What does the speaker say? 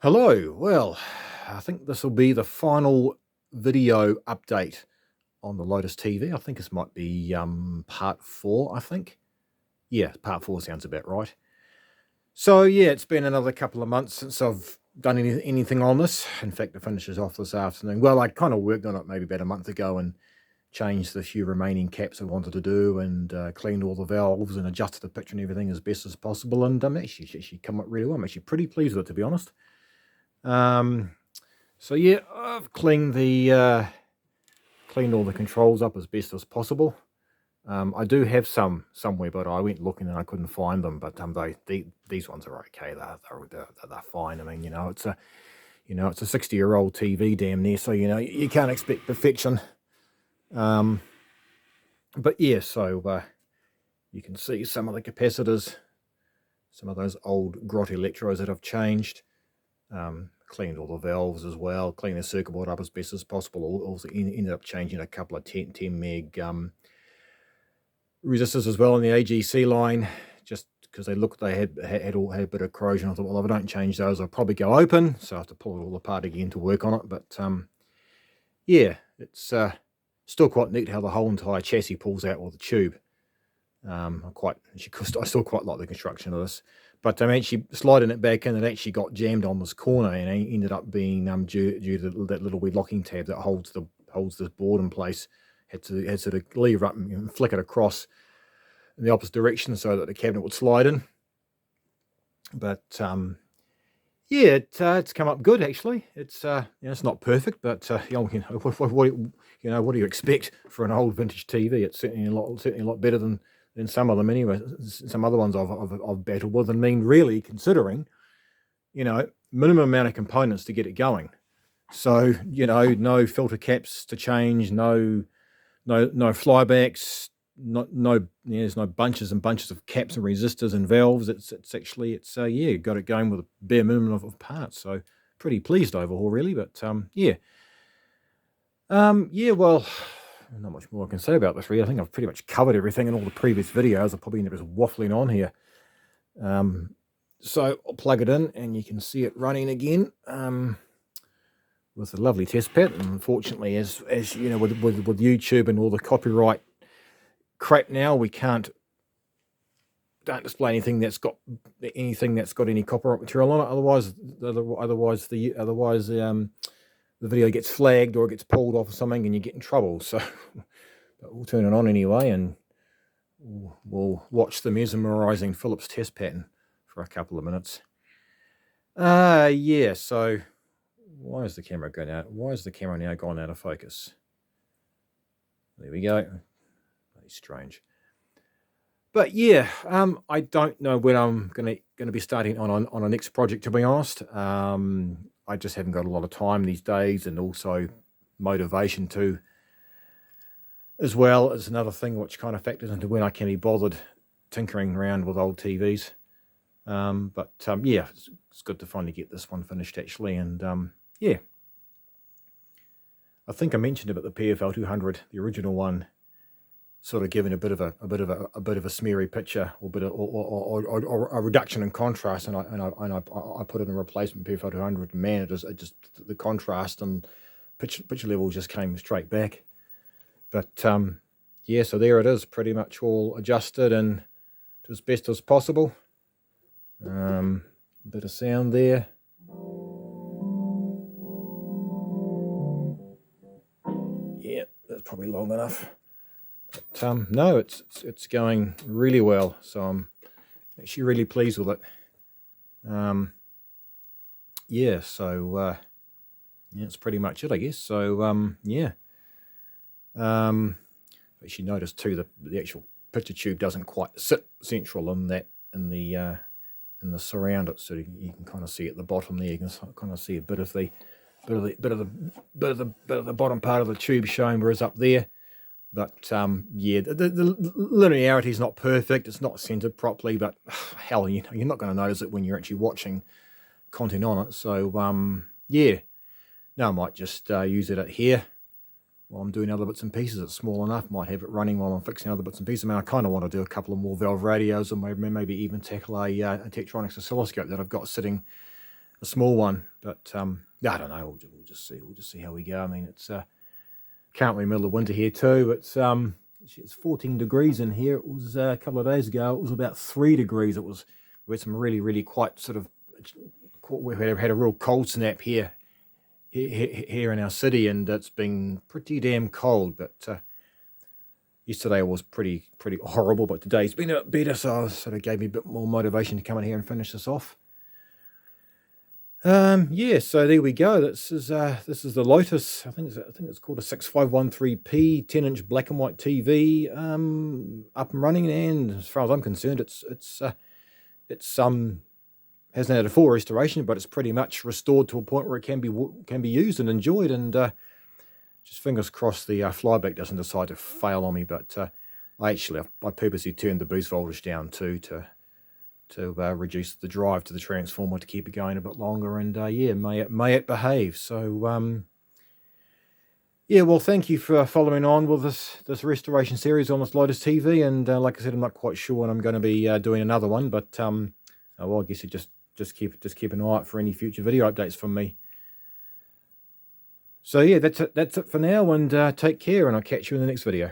Hello. Well, I think this will be the final video update on the Lotus TV. I think this might be part 4, I think. Yeah, part 4 sounds about right. So yeah, it's been another couple of months since I've done anything on this. In fact, it finishes off this afternoon. Well, I kind of worked on it maybe about a month ago and changed the few remaining caps I wanted to do and cleaned all the valves and adjusted the picture and everything as best as possible. And actually come up really well. I'm actually pretty pleased with it, to be honest. So yeah, I've cleaned all the controls up as best as possible. I do have some somewhere, but I went looking and I couldn't find them. But these ones are okay. They're fine. I mean, it's a 60-year-old TV damn near, so you can't expect perfection. But yeah, so you can see some of the capacitors, some of those old grot electrodes that I've changed. Cleaned all the valves as well, cleaned the circuit board up as best as possible. Also ended up changing a couple of 10 meg resistors as well in the AGC line, just because they had a bit of corrosion. I thought, well, if I don't change those, I'll probably go open, so I have to pull it all apart again to work on it. But yeah, it's still quite neat how the whole entire chassis pulls out with the tube. I still quite like the construction of this. But I'm actually sliding it back in, it actually got jammed on this corner and it ended up being due to that little wee locking tab that holds this board in place. Had to sort of lever up and flick it across in the opposite direction so that the cabinet would slide in. But yeah, it's come up good actually. It's it's not perfect, but what do you expect for an old vintage TV? It's certainly a lot better than some of them anyway. Some other ones I've battled with, and really considering, minimum amount of components to get it going. So, no filter caps to change, no flybacks, there's no bunches and bunches of caps and resistors and valves. It's got it going with a bare minimum of parts. So pretty pleased overall, really. But well, not much more I can say about this, really. I think I've pretty much covered everything in all the previous videos. I probably end up just waffling on here. So I'll plug it in and you can see it running again with a lovely test pad. And unfortunately, as you know, with YouTube and all the copyright crap now, we don't display anything that's got any copyright material on it. Otherwise the video gets flagged or it gets pulled off or something and you get in trouble. So but we'll turn it on anyway and we'll watch the mesmerizing Phillips test pattern for a couple of minutes. Yeah, so why is the camera going out? Why is the camera now gone out of focus? There we go. Very strange. But yeah, I don't know when I'm gonna be starting on a next project, to be honest. I just haven't got a lot of time these days, and also motivation too, as well as another thing which kind of factors into when I can be bothered tinkering around with old TVs. Yeah, it's good to finally get this one finished actually, and yeah, I think I mentioned about the PFL 200, the original one, sort of giving a bit of a smeary picture, or a reduction in contrast, and I put in a replacement PFL 200. And man, it just the contrast and picture level just came straight back. But yeah, so there it is, pretty much all adjusted and to as best as possible. Bit of sound there. Yeah, that's probably long enough. But no, it's going really well, so I'm actually really pleased with it. Yeah, so yeah, that's pretty much it, I guess. So yeah, but you notice too the actual picture tube doesn't quite sit central in the surround. It so you can kind of see at the bottom there. You can kind of see a bit of the bottom part of the tube showing, whereas up there. But yeah, the linearity is not perfect. It's not centered properly, but hell, you're not going to notice it when you're actually watching content on it. So yeah, now I might just use it at here while I'm doing other bits and pieces. It's small enough. Might have it running while I'm fixing other bits and pieces. I mean, I kind of want to do a couple of more valve radios, or maybe even tackle a Tektronix oscilloscope that I've got sitting small one. But I don't know. We'll just see. We'll just see how we go. I mean, it's currently middle of winter here too. It's 14 degrees in here. It was a couple of days ago. It was about 3 degrees. We had some really quite sort of. We had a real cold snap here in our city, and it's been pretty damn cold. But yesterday was pretty horrible, but today's been a bit better, so it sort of gave me a bit more motivation to come in here and finish this off. Yeah, so there we go. This is the Lotus. I think it's called a 6513P 10-inch black and white TV, up and running. And as far as I'm concerned, it's hasn't had a full restoration, but it's pretty much restored to a point where it can be used and enjoyed. And just fingers crossed the flyback doesn't decide to fail on me. But I purposely turned the boost voltage down too to reduce the drive to the transformer to keep it going a bit longer. And yeah, may it behave. So yeah, well, thank you for following on with this restoration series on this Lotus TV. And like I said, I'm not quite sure when I'm going to be doing another one, but well, I guess you just keep an eye out for any future video updates from me. So yeah, that's it for now, and take care, and I'll catch you in the next video.